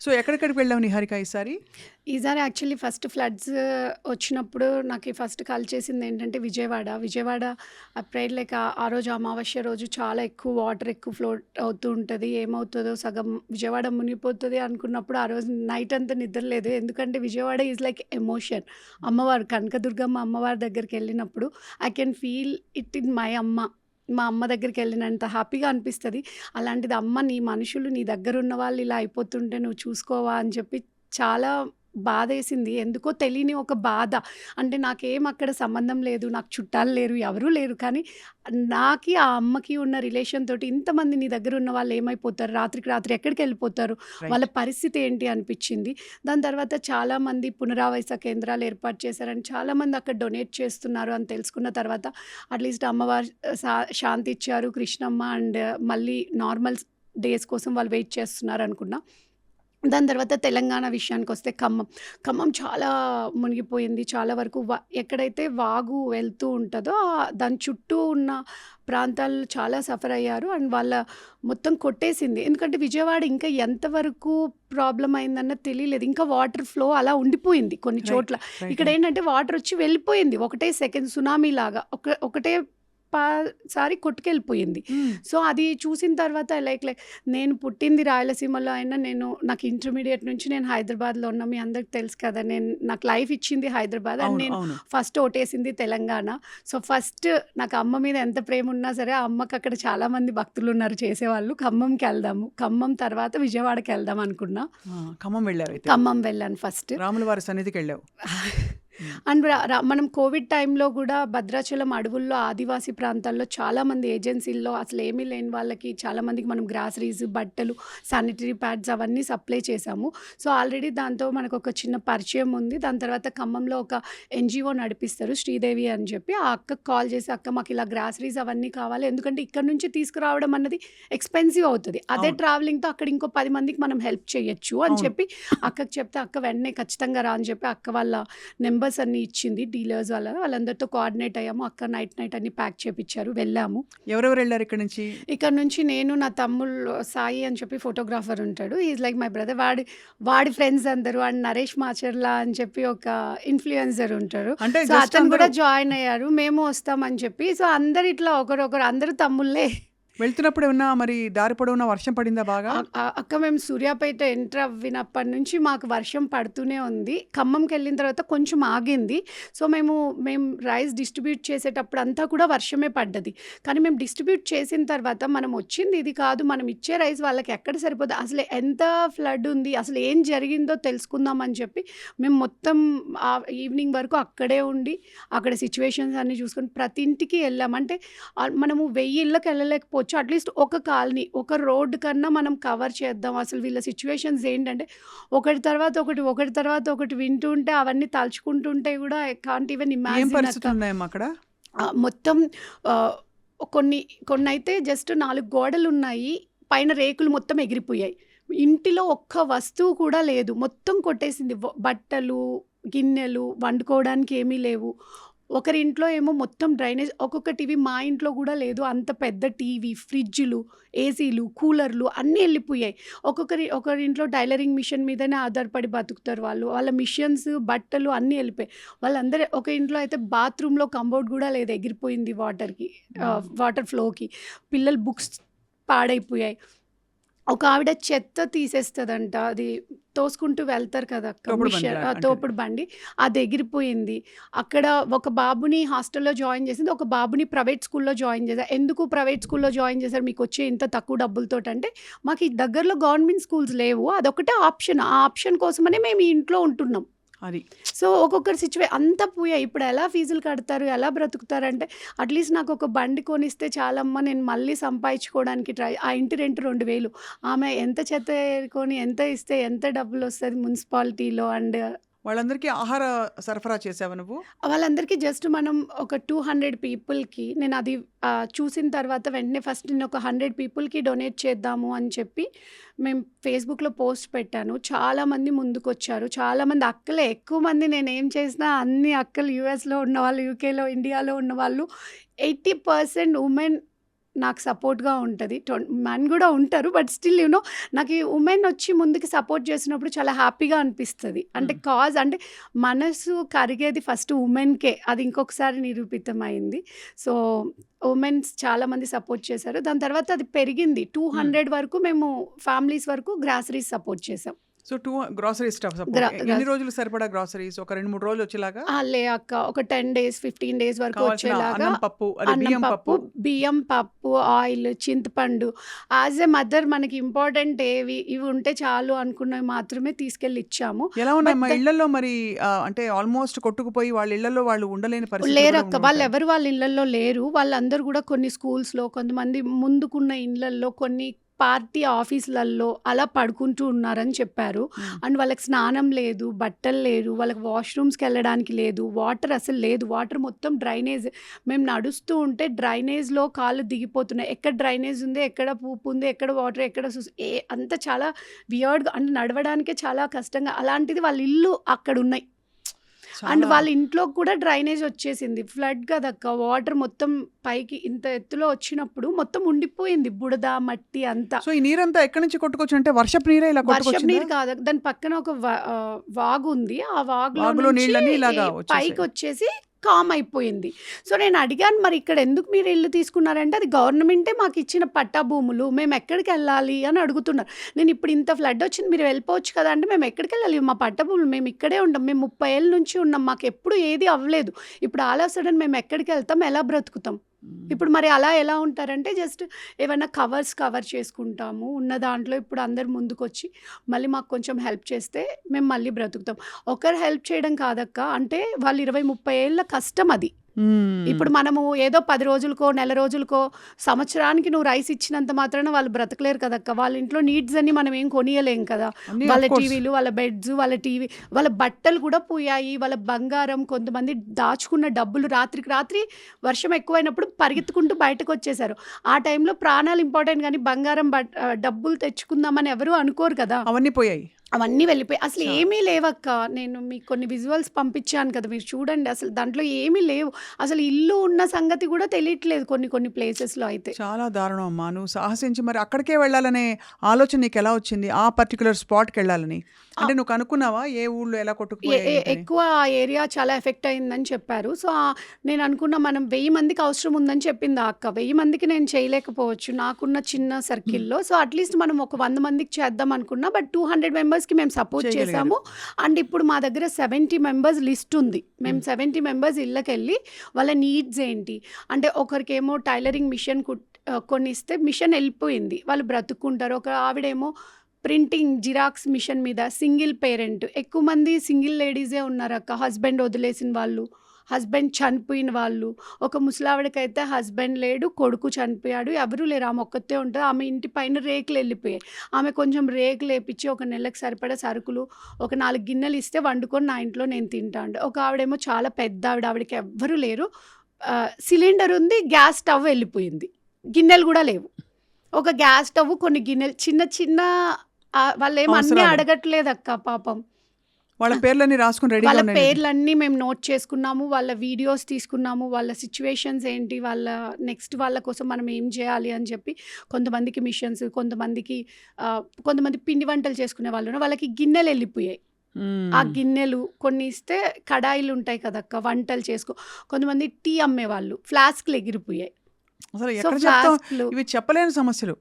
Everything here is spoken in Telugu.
సో, ఎక్కడెక్కడికి వెళ్ళావు నిహారిక ఈసారి? ఈసారి యాక్చువల్లీ ఫస్ట్ ఫ్లడ్స్ వచ్చినప్పుడు నాకు ఫస్ట్ కాల్ చేసింది ఏంటంటే విజయవాడ. విజయవాడ అప్రైడ్ లైక్ ఆ రోజు అమావాస్య రోజు చాలా ఎక్కువ వాటర్ ఎక్కువ ఫ్లోట్ అవుతూ ఉంటది. ఏమవుతదో సగం విజయవాడ మునిగిపోతది అనుకున్నప్పుడు ఆ రోజు నైట్ అంతా నిద్ర లేదు. ఎందుకంటే విజయవాడ ఈజ్ లైక్ ఎమోషన్. అమ్మవారు కనకదుర్గమ్మ అమ్మవారి దగ్గరికెళ్ళినప్పుడు I can feel it in my అమ్మ. మా అమ్మ దగ్గరికెళ్ళినంత హ్యాపీగా అనిపిస్తది. అలాంటిది అమ్మ నీ మనుషులు నీ దగ్గరున్న వాళ్ళు ఇలా అయిపోతుంటే నువ్వు చూసుకోవా అని చెప్పి చాలా బాధేసింది. ఎందుకో తెలియని ఒక బాధ. అంటే నాకేం అక్కడ సంబంధం లేదు. నాకు చుట్టాలు లేరు. ఎవరు లేరు. కానీ నాకి ఆ అమ్మకి ఉన్న రిలేషన్ తోటి ఇంతమంది నీ దగ్గరున్న వాళ్ళు ఏమైపోతారు? రాత్రికి రాత్రి ఎక్కడికెళ్ళిపోతారు? వాళ్ళ రైట్. పరిస్థితి ఏంటి అనిపిచ్చింది. దాని తర్వాత చాలామంది పునరావాస కేంద్రాలు ఏర్పాటు చేశారని చాలామంది అక్కడ డొనేట్ చేస్తున్నారు అని తెలుసుకున్న తర్వాత అట్‌లీస్ట్ అమ్మవారు శాంతి ఇచ్చారు. కృష్ణమ్మ అండ్ మళ్ళీ నార్మల్ డేస్ కోసం వాళ్ళు వెయిట్ చేస్తున్నారనుకున్నా. దాని తర్వాత తెలంగాణ విషయానికొస్తే ఖమ్మం. ఖమ్మం చాలా మునిగిపోయింది. చాలా వరకు ఎక్కడైతే వాగు వెళ్తూ ఉంటదో దాని చుట్టూ ఉన్న ప్రాంతాల్లో చాలా సఫర్ అయ్యారు. అండ్ వాళ్ళ మొత్తం కొట్టేసింది. ఎందుకంటే విజయవాడ ఇంకా ఎంతవరకు ప్రాబ్లమ్ అయిందన్నది తెలియలేదు. ఇంకా వాటర్ ఫ్లో అలా ఉండిపోయింది కొన్ని రైట్. చోట్ల. రైట్. ఇక్కడేంటంటే వాటర్ వచ్చి వెళ్ళిపోయింది. ఒకటే సెకండ్ సునామీలాగా ఒకటే సారి కొట్టుకెళ్ళిపోయింది. హ్మ్. సో, అది చూసిన తర్వాత లైక్ నేను పుట్టింది రాయలసీమలో అయినా నాకు ఇంటర్మీడియేట్ నుంచి నేను హైదరాబాద్‌లో ఉన్నా. మీ అందరికి తెలుసు కదా! నాకు లైఫ్ ఇచ్చింది హైదరాబాద్. అండ్ అవును. నేను అవును. ఫస్ట్ ఓటేసింది తెలంగాణ. సో, ఫస్ట్ నాకు అమ్మ మీద ఎంత ప్రేమ ఉన్నా సరే, ఆ అమ్మకి అక్కడ చాలామంది భక్తులున్నారు చేసేవాళ్ళు. ఖమ్మంకెళ్దాము. ఖమ్మం తర్వాత విజయవాడకెళ్దాం అనుకున్నా. ఆ! ఖమ్మం వెళ్ళావయితే. ఖమ్మం వెళ్ళాను ఫస్ట్. రాముల వారి సన్నిధికెళ్ళావు. హ్మ్. అండ్ మనం కోవిడ్ టైంలో కూడా భద్రాచలం అడవుల్లో ఆదివాసీ ప్రాంతాల్లో చాలామంది ఏజెన్సీల్లో అసలు ఏమీ లేని వాళ్ళకి చాలామందికి మనం గ్రాసరీస్, బట్టలు, శానిటరీ ప్యాడ్స్ అవన్నీ సప్లై చేశాము. సో, ఆల్రెడీ దాంతో మనకు ఒక చిన్న పరిచయం ఉంది. దాని తర్వాత ఖమ్మంలో ఒక ఎన్‌జీఓ నడిపిస్తారు శ్రీదేవి అని చెప్పి. ఆ అక్కకి కాల్ చేసి అక్క మాకు ఇలా గ్రాసరీస్ అవన్నీ కావాలి. ఎందుకంటే ఇక్కడ నుంచి తీసుకురావడం అన్నది ఎక్స్‌పెన్సివ్ అవుతది. అదే అవును. ట్రావెలింగ్‌తో అక్కడ ఇంకో 10 మందికి మనం హెల్ప్ చేయొచ్చు అని అవును. చెప్పి అక్కకి చెప్తే అక్క వెంటనే ఖచ్చితంగా రా అని చెప్పి అక్క వాళ్ళ నెంబర్స్ అన్నీ ఇచ్చింది. డీలర్స్ వాళ్ళందరితో కోఆర్డినేట్ అయ్యాము. అక్క నైట్ అన్నీ ప్యాక్ చేపిచ్చారు. వెళ్ళాము. ఎవరెవరెళ్లారు ఇక్కడి నుంచి? ఇక్కడ నుంచి నేను, నా తమ్ముళ్ళు సాయి అని చెప్పి ఫోటోగ్రాఫర్ ఉంటాడు. He is like my brother. వాడి ఫ్రెండ్స్ అందరూ అండ్ నరేష్ మాచర్ల అని చెప్పి ఒక ఇన్‌ఫ్లుయెన్సర్ ఉంటారు. అంటే సో, జస్ట్ అతను అందరూ కూడా జాయిన్ అయ్యారు. మేము వస్తామని చెప్పి. సో, అందరూ ఇట్లా ఒకరొకరు అందరూ తమ్ముళ్ళే. వెళ్తున్నప్పుడు ఏమన్నా మరి దారి పొడవునా వర్షం పడిందా బాగా? అక్క మేము సూర్యాపేట ఎంటర్ అవ్వినప్పటి నుంచి మాకు వర్షం పడుతూనే ఉంది. ఖమ్మంకెళ్ళిన తర్వాత కొంచెం ఆగింది. సో, మేము రైస్ డిస్ట్రిబ్యూట్ చేసేటప్పుడు అంతా కూడా వర్షమే పడ్డది. కానీ మేము డిస్ట్రిబ్యూట్ చేసిన తర్వాత మనం వచ్చింది ఇది కాదు. మనం ఇచ్చే రైస్ వాళ్ళకి ఎక్కడ సరిపోద్ది, అసలు ఎంత ఫ్లడ్ ఉంది, అసలు ఏం జరిగిందో తెలుసుకుందాం అని చెప్పి మేము మొత్తం ఈవినింగ్ వరకు అక్కడే ఉండి అక్కడ సిచ్యువేషన్స్ అన్నీ చూసుకొని ప్రతి ఇంటికి వెళ్ళాం. అంటే మనము 1000 ఇళ్ళకి వెళ్ళలేకపోవచ్చు. అట్‌లీస్ట్ ఒక కాలనీ, ఒక రోడ్ కన్నా మనం కవర్ చేద్దాం. అసలు వీళ్ళ సిచ్యువేషన్స్ ఏంటంటే ఒకటి తర్వాత ఒకటి, ఒకటి తర్వాత ఒకటి వింటూ ఉంటే అవన్నీ తలుచుకుంటుంటే కూడా ఐ కాంట్ ఈవెన్ ఏం ఇమాజిన్ అక్క. పరిస్థితులున్నాయమ్మా అక్కడ? మొత్తం ఆహ్, కొన్నైతే జస్ట్ 4 గోడలున్నాయి. పైన రేకులు మొత్తం ఎగిరిపోయాయి. ఇంటిలో ఒక్క వస్తువు కూడా లేదు. మొత్తం కొట్టేసింది. బట్టలు, గిన్నెలు, వండుకోవడానికి ఏమీ లేవు. ఒకరింట్లో ఏమో మొత్తం డ్రైనేజ్. ఒక్కొక్క టీవీ మా ఇంట్లో కూడా లేదు. అంత పెద్ద టీవీ, ఫ్రిడ్జ్‌లు, ఏసీలు, కూలర్లు అన్నీ ఎళ్ళిపోయాయి. ఒకరింట్లో టైలరింగ్ మిషన్ మీదనే ఆధారపడి బతుకుతారు వాళ్ళు. వాళ్ళ మిషన్స్, బట్టలు అన్నీ ఎళ్ళిపోయాయి. వాళ్ళందరూ ఒక ఇంట్లో అయితే బాత్రూమ్‌లో కంబోర్డ్ కూడా లేదు. ఎగిరిపోయింది వాటర్‌కి. వాటర్ ఫ్లోకి. పిల్లల బుక్స్ పాడైపోయాయి. ఒక ఆవిడ చెత్త తీసేస్తదంట. అది తోసుకుంటూ వెళ్తారు కదా అక్క. తోపుడు బండి అంటారు. తోపుడు బండి. అది ఎగిరిపోయింది. అక్కడ ఒక బాబుని హాస్టల్‌లో జాయిన్ చేసింది. ఒక బాబుని ప్రైవేట్ స్కూల్‌లో జాయిన్ చేశారు. ఎందుకు ప్రైవేట్ స్కూల్‌లో జాయిన్ చేశారు మీకొచ్చే ఇంత తక్కువ డబ్బులతోటంటే, మాకు ఈ దగ్గరలో గవర్నమెంట్ స్కూల్స్ లేవు. అదొకటే ఆప్షన్. ఆ ఆప్షన్ కోసమనే మేము ఈ ఇంట్లో ఉంటున్నాం. అది. సో, ఒక్కొక్కరి అంతా పోయాయి. ఇప్పుడు ఎలా ఫీజులు కడతారు? ఎలా బ్రతుకుతారంటే, అట్‌లీస్ట్ నాకు ఒక బండి కొనిస్తే చాలమ్మా నేను మళ్ళీ సంపాదించుకోవడానికి ఆ ఇంటి రెంట్ 2000. ఆమె ఎంత చెత్త ఏరుకొని ఎంత ఇస్తే ఎంత డబ్బులొస్తది మున్సిపాలిటీలో అండ్ వాళ్ళందరికీ ఆహార సరఫరా చేసావా నువ్వు? వాళ్ళందరికీ జస్ట్ మనం ఒక 200 పీపుల్‌కి నేను అది చూసిన తర్వాత వెంటనే ఫస్ట్ నేను ఒక 100 పీపుల్‌కి డొనేట్ చేద్దాము అని చెప్పి మేము ఫేస్‌బుక్‌లో పోస్ట్ పెట్టాను. చాలామంది ముందుకొచ్చారు. చాలామంది అక్కలే ఎక్కువ మంది నేనేం చేసినా అన్ని అక్కలు యూఎస్‌లో ఉన్నవాళ్ళు, యూకేలో, ఇండియాలో ఉన్నవాళ్ళు 80% ఉమెన్ నాకు సపోర్ట్‌గా ఉంటది. మెన్ గూడా ఉంటారు. బట్ స్టిల్ నాకు ఈ వుమెన్ వచ్చి ముందుకు సపోర్ట్ చేసినప్పుడు చాలా హ్యాపీగా అనిపిస్తది. అంటే అంటే మనసు కరిగేది ఫస్ట్ వుమెన్‌కే. అది ఇంకొకసారి నిరూపితమైంది. సో, వుమెన్స్ చాలా మంది సపోర్ట్ చేశారు. దాని తర్వాత అది పెరిగింది. 200 వరకు మేము ఫ్యామిలీస్ వరకు గ్రాసరీస్ సపోర్ట్ చేసాం. So 2 grocery stuff support. ఎన్ని గ్రాస్ రోజులు సరిపడా గ్రాసరీస్? ఒక 2, 3 రోజులు వచ్చేలాగా? లే అక్క. ఒక 10 డేస్, 15 డేస్ వరకు కావాల్సిన వచ్చేలాగా అన్నం, పప్పు, అదే అన్నం, బియ్యం, పప్పు, పప్పు. బియ్యం, పప్పు, ఆయిల్, చింతపండు. యాజ్ ఎ మదర్ మనకి ఇంపార్టెంట్ ఇవి ఉంటే చాలు అనుకున్నవి మాత్రమే తీసుకెళ్ళి ఇచ్చాము. ఎలా బట్ ఉన్నాయమ్మా ఇళ్లలో మరి? అంటే ఆల్మోస్ట్ కొట్టుకుపోయి వాళ్ళ ఇళ్లలో వాళ్ళు ఉండలేని పరిస్థితులు కూడా లేరక్క. ఉండుంటాయి. వాళ్ళెవరు వాళ్ళ ఇళ్ళల్లో లేరు. వాళ్ళందరూ గూడా కొన్ని స్కూల్స్‌లో, కొంతమంది ముందుకున్న ఇండ్లల్లో, కొన్ని పార్టీ ఆఫీసులల్లో అలా పడుకుంటూ ఉన్నారని చెప్పారు. ఉమ్. అండ్ వాళ్ళకి స్నానం లేదు, బట్టలు లేరు, వాళ్ళకి వాష్‌రూమ్స్‌కెళ్ళడానికి లేదు, వాటర్ అసలు లేదు. వాటర్ మొత్తం డ్రైనేజ్. మేము నడుస్తూ ఉంటే డ్రైనేజ్‌లో కాళ్ళు దిగిపోతున్నాయి. ఎక్కడ డ్రైనేజ్ ఉంది, ఎక్కడ పూపు ఉంది, ఎక్కడ వాటర్, ఎక్కడ అంతా చాలా వియర్డ్‌గా, అంటే నడవడానికే చాలా కష్టంగా. అలాంటిది వాళ్ళ ఇల్లు అక్కడున్నాయి. అండ్ చాలా వాళ్ళ ఇంట్లో కూడా డ్రైనేజ్ వచ్చేసింది. ఫ్లడ్ కదక్క. వాటర్ మొత్తం పైకి ఇంత ఎత్తులో వచ్చినప్పుడు మొత్తం ఉండిపోయింది. బుడద, మట్టి అంతా. సో ఈ నీరంతా ఎక్కడి నుంచి కొట్టుకొచ్చు? అంటే వర్షపు నీరే ఇలా వర్షపు కొట్టుకొచ్చిందా? నీరు కాదు. దాని పక్కన ఒక వాగు ఉంది. ఆ వాగులో వాగులో నుంచి నీళ్ళన్నీ ఇలాగా పైకి వచ్చేసాయి. వచ్చేసి కామ్ అయిపోయింది. సో నేను అడిగాను, మరి ఇక్కడ ఎందుకు మీరు ఇల్లు తీసుకున్నారంటే, అది గవర్నమెంటే మాకు ఇచ్చిన పట్టా భూములు, మేము ఎక్కడికి వెళ్ళాలి అని అడుగుతున్నారు. నేను ఇప్పుడు ఇంత ఫ్లడ్ వచ్చింది, మీరు వెళ్ళిపోవచ్చు కదా అంటే, మేము ఎక్కడికి వెళ్ళాలి, మా పట్టా భూములు, మేము ఇక్కడే ఉంటాం, మేము 30 ఏళ్ళ నుంచి ఉన్నాం, మాకు ఎప్పుడు ఏది అవ్వలేదు, ఇప్పుడు ఆల్ ఆఫ్ సడన్ మేము ఎక్కడికి వెళ్తాం, ఎలా బ్రతుకుతాం? ఇప్పుడు మరి అలా ఎలా ఉంటారంటే, జస్ట్ ఏమైనా కవర్ చేసుకుంటాము. ఉన్న దాంట్లో ఇప్పుడు అందరు ముందుకొచ్చి మళ్ళీ మాకు కొంచెం హెల్ప్ చేస్తే మేము మళ్ళీ బ్రతుకుతాం. ఒకరు హెల్ప్ చేయడం కాదక్క. అంటే వాళ్ళు 20, 30 ఏళ్ళ కష్టం అది. ఇప్పుడు మనము ఏదో 10 రోజులకో, నెల రోజులకో, సంవత్సరానికి నువ్వు రైస్ ఇచ్చినంత మాత్రాన వాళ్ళు బ్రతకలేరు కదక్క. వాళ్ళ ఇంట్లో నీడ్స్ అన్ని మనం ఏం కొనియలేం కదా. అన్నీ వాళ్ళ of course. టీవీలు, వాళ్ళ బెడ్స్, వాళ్ళ టీవీ, వాళ్ళ బట్టలు కూడా పోయాయి, వాళ్ళ బంగారం, కొంతమంది దాచుకున్న డబ్బులు రాత్రికి రాత్రి వర్షం ఎక్కువైనప్పుడు పరిగెత్తుకుంటూ బయటకు వచ్చేసారు. ఆ టైంలో ప్రాణాలు ఇంపార్టెంట్ కానీ బంగారం, డబ్బులు తెచ్చుకుందామని ఎవరు అనుకోరు కదా. అవన్నీ పోయాయి. అవన్నీ వెళ్ళిపోయాయి. అసలు చా ఏమీ లేవక్క. నేను మీకు కొన్ని విజువల్స్ పంపించాను కదా, మీరు చూడండి. అసలు దాంట్లో ఏమీ లేవు. అసలు ఇల్లు ఉన్న సంగతి కూడా తెలియట్లేదు కొన్ని ప్లేసెస్‌లో అయితే. చాలా దారుణం అమ్మా. నువ్వు సాహసించి మరి అక్కడికే వెళ్ళాలనే ఆలోచన నీకు ఎలా వచ్చింది? ఆ పర్టిక్యులర్ స్పాట్‌కి వెళ్ళాలని. అంటే నువ్వు కనుక్కున్నావా ఏ ఊళ్ళో ఎలా కొట్టుకుపోయాయి ఏంటని? ఎక్కువ ఆ ఏరియా చాలా ఎఫెక్ట్ అయిందని చెప్పారు. సో, నేను అనుకున్నా, మనం 1000 మందికి అవసరం ఉందని చెప్పింది ఆ అక్క. 1000 మందికి నేను చేయలేకపోవచ్చు నాకున్న చిన్న సర్కిల్‌లో. సో, అట్‌లీస్ట్ మనం ఒక 100 మందికి చేద్దాం అనుకున్నా. బట్ 200 మెంబర్స్‌కి మేము సపోర్ట్ చేయగలిగారు. చేసాము. అండ్ ఇప్పుడు మా దగ్గర 70 మెంబర్స్ లిస్ట్ ఉంది. మేము 70 మెంబర్స్ ఇళ్ళకెళ్ళి వాళ్ళ నీడ్స్ ఏంటి, అంటే ఒకరికేమో టైలరింగ్ మిషన్ కొనిస్తే మిషన్ వెళ్ళిపోయింది, వాళ్ళు బ్రతుక్కుంటారు. ఒక ఆవిడేమో ప్రింటింగ్ జిరాక్స్ మిషన్ మీద సింగిల్ పేరెంట్. ఎక్కువ మంది సింగిల్ లేడీసే ఉన్నారక్క. హస్బెండ్ వదిలేసిన వాళ్ళు, హస్బెండ్ చనిపోయిన వాళ్ళు. ఒక ముసలావిడకైతే హస్బెండ్ లేడు, కొడుకు చనిపోయాడు, ఎవరూ లేరు, ఆమె ఒక్కతే ఉంటుంది. ఆమె ఇంటి పైన రేకులు వెళ్ళిపోయాయి. ఆమె కొంచెం రేకులు వేపించి ఒక నెలకు సరిపడా సరుకులు, ఒక 4 గిన్నెలు ఇస్తే వండుకొని నా ఇంట్లో నేను తింటా అంటే. ఒక ఆవిడేమో చాలా పెద్ద ఆవిడ, ఆవిడకి ఎవ్వరూ లేరు. సిలిండర్ ఉంది, గ్యాస్ స్టవ్ వెళ్ళిపోయింది, గిన్నెలు కూడా లేవు. ఒక గ్యాస్ స్టవ్, కొన్ని గిన్నెలు, చిన్న చిన్న వాళ్ళేం అన్నీ అవసరాలు. అడగట్లేదక్క పాపం. వాళ్ళ పేర్లన్నీ రాసుకుని రెడీగా వాళ్ళ ఉన్నాయి. పేర్లన్నీ మేము నోట్ చేసుకున్నాము, వాళ్ళ వీడియోస్ తీసుకున్నాము, వాళ్ళ సిచ్యువేషన్స్ ఏంటి, వాళ్ళ నెక్స్ట్ వాళ్ళ కోసం మనం ఏం చేయాలి అని చెప్పి. కొంతమందికి మిషన్స్, కొంతమంది పిండి వంటలు చేసుకునే వాళ్ళు ఉన్నారు. వాళ్ళకి గిన్నెలు వెళ్ళిపోయాయి. ఆ గిన్నెలు కొన్ని ఇస్తే, కడాయిలు ఉంటాయి కదక్క వంటలు కొంతమంది టీ అమ్మేవాళ్ళు, ఫ్లాస్క్లు ఎగిరిపోయాయి. అసలు సో ఎక్కడ చెప్తాం? ఫ్లాస్క్లు ఇవి చెప్పలేని సమస్యలు.